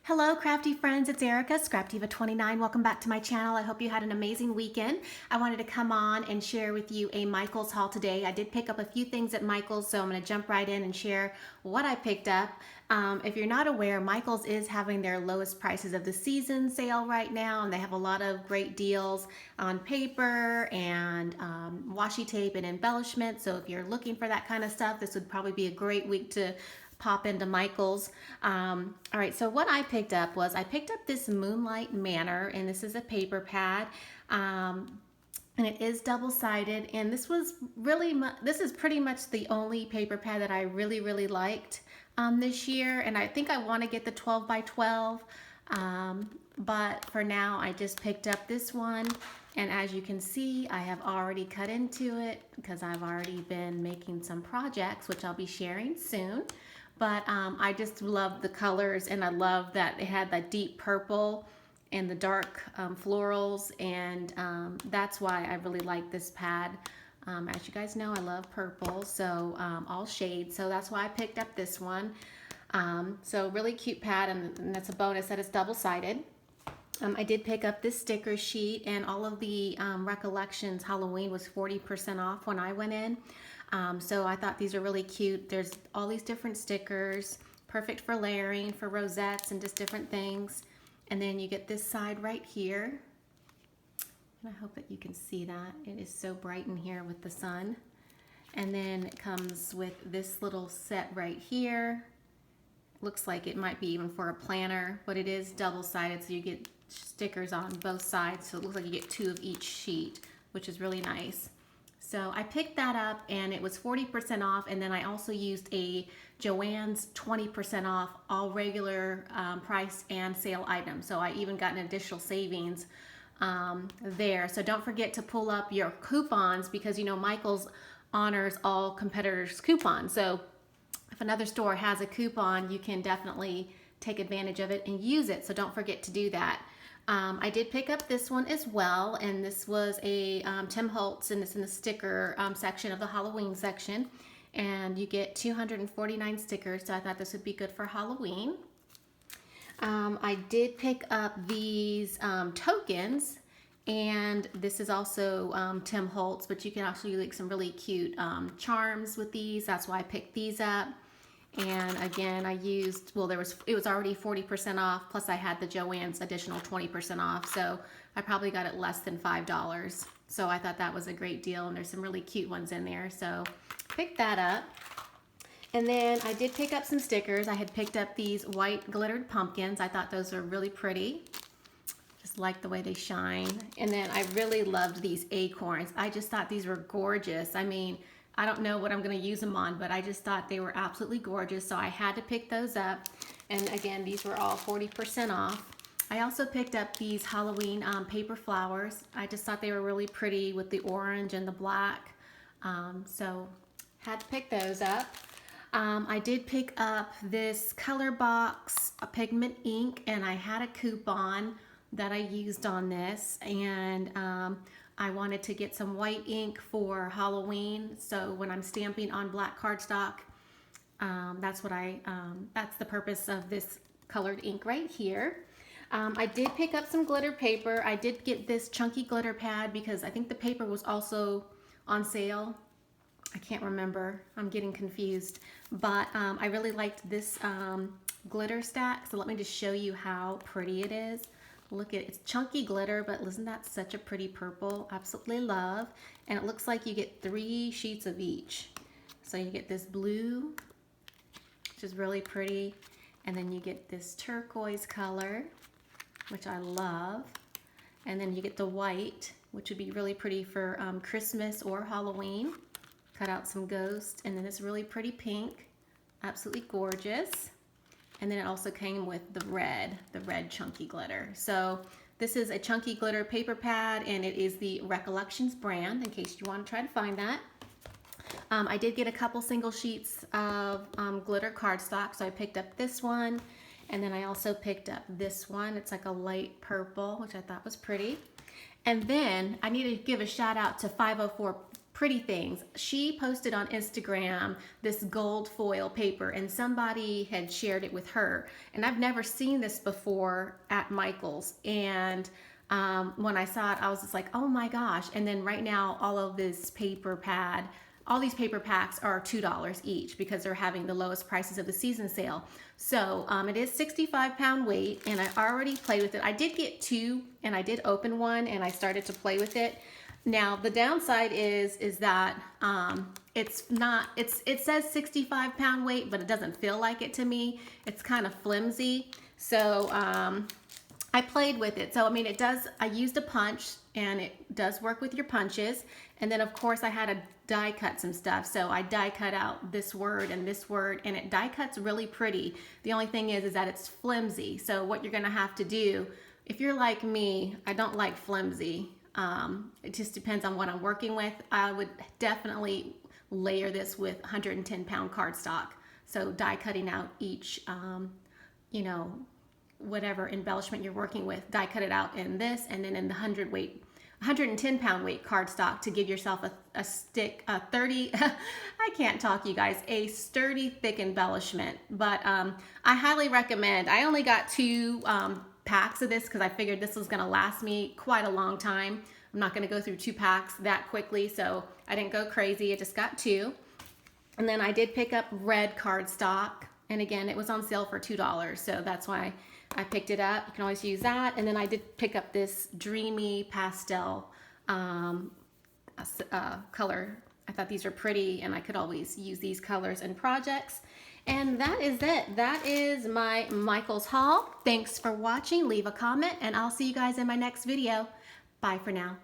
Hello crafty friends, it's Erica, Scrapdivatwentynine. Welcome back to my channel. I hope you had an amazing weekend. I wanted to come on and share with you a Michael's haul today. I did pick up a few things at Michael's, so I'm going to jump right in and share what I picked up. If you're not aware, Michael's is having their lowest prices of the season sale right now, and they have a lot of great deals on paper and washi tape and embellishment. So if you're looking for that kind of stuff, this would probably be a great week to pop into Michael's. All right, so what I picked up was I picked up this Moonlight Manor, and this is a paper pad. And it is double-sided, and this is pretty much the only paper pad that I really liked this year, and I think I want to get the 12 by 12, but for now I just picked up this one, and as you can see I have already cut into it because I've already been making some projects which I'll be sharing soon. But I just love the colors, and I love that it had that deep purple and the dark florals, and that's why I really like this pad. As you guys know, I love purple, so all shades, so that's why I picked up this one. So really cute pad, and that's a bonus that it's double-sided. I did pick up this sticker sheet, and all of the Recollections Halloween was 40% off when I went in. So I thought these are really cute. There's all these different stickers, perfect for layering, for rosettes, and just different things. And then you get this side right here. And I hope that you can see that. It is so bright in here with the sun. And then it comes with this little set right here. Looks like it might be even for a planner, but it is double-sided, so you get stickers on both sides. So it looks like you get two of each sheet, which is really nice. So I picked that up, and it was 40% off, and then I also used a Joann's 20% off all regular price and sale items. So I even got an additional savings there. So don't forget to pull up your coupons, because you know Michael's honors all competitors' coupons. So if another store has a coupon, you can definitely take advantage of it and use it. So don't forget to do that. I did pick up this one as well, and this was a Tim Holtz, and it's in the sticker section of the Halloween section, and you get 249 stickers, so I thought this would be good for Halloween. I did pick up these tokens, and this is also Tim Holtz, but you can actually like some really cute charms with these. That's why I picked these up. And again, I used, well, it was already 40% off, plus I had the Joann's additional 20% off, so I probably got it less than $5. So I thought that was a great deal, and there's some really cute ones in there, so picked that up. And then I did pick up some stickers. I had picked up these white glittered pumpkins. I thought those were really pretty. Just like the way they shine. And then I really loved these acorns. I just thought these were gorgeous. I mean, I don't know what I'm going to use them on, but I just thought they were absolutely gorgeous, so I had to pick those up. And again, these were all 40% off. I also picked up these Halloween paper flowers. I just thought they were really pretty with the orange and the black, so had to pick those up. I did pick up this color box, a pigment ink, and I had a coupon that I used on this, and I wanted to get some white ink for Halloween, so when I'm stamping on black cardstock, that's the purpose of this colored ink right here. I did pick up some glitter paper. I did get this chunky glitter pad because I think the paper was also on sale. I can't remember. I'm getting confused, but I really liked this glitter stack, so let me just show you how pretty it is. Look at it, it's chunky glitter, but isn't that such a pretty purple? Absolutely love. And it looks like you get 3 sheets of each. So you get this blue, which is really pretty, and then you get this turquoise color, which I love, and then you get the white, which would be really pretty for Christmas or Halloween. Cut out some ghosts, and then this really pretty pink, absolutely gorgeous. And then it also came with the red chunky glitter. So this is a chunky glitter paper pad, and it is the Recollections brand, in case you want to try to find that. I did get a couple single sheets of glitter cardstock, so I picked up this one, and then I also picked up this one. It's like a light purple, which I thought was pretty. And then I need to give a shout out to 504 pretty things. She posted on Instagram this gold foil paper, and somebody had shared it with her. And I've never seen this before at Michael's. And when I saw it, I was just like, oh my gosh. And then right now, all of this paper pad, all these paper packs are $2 each because they're having the lowest prices of the season sale. So it is 65-pound weight, and I already played with it. I did get 2, and I did open one, and I started to play with it. Now the downside is that it's not. It says 65-pound weight, but it doesn't feel like it to me. It's kind of flimsy. So I played with it. So I mean, it does. I used a punch, and it does work with your punches. And then of course I had to die cut some stuff. So I die cut out this word and this word, and it die cuts really pretty. The only thing is that it's flimsy. So what you're gonna have to do, if you're like me, I don't like flimsy. It just depends on what I'm working with. I would definitely layer this with 110-pound cardstock. So die cutting out each, you know, whatever embellishment you're working with, die cut it out in this, and then in the 110-pound weight cardstock to give yourself a 30, I can't talk, you guys, a sturdy, thick embellishment. But I highly recommend. I only got 2 packs of this because I figured this was going to last me quite a long time. I'm not going to go through 2 packs that quickly, so I didn't go crazy. I just got 2. And then I did pick up red cardstock, and again, it was on sale for $2, so that's why I picked it up. You can always use that. And then I did pick up this dreamy pastel color. I thought these were pretty, and I could always use these colors in projects. And that is it. That is my Michael's haul. Thanks for watching. Leave a comment, and I'll see you guys in my next video. Bye for now.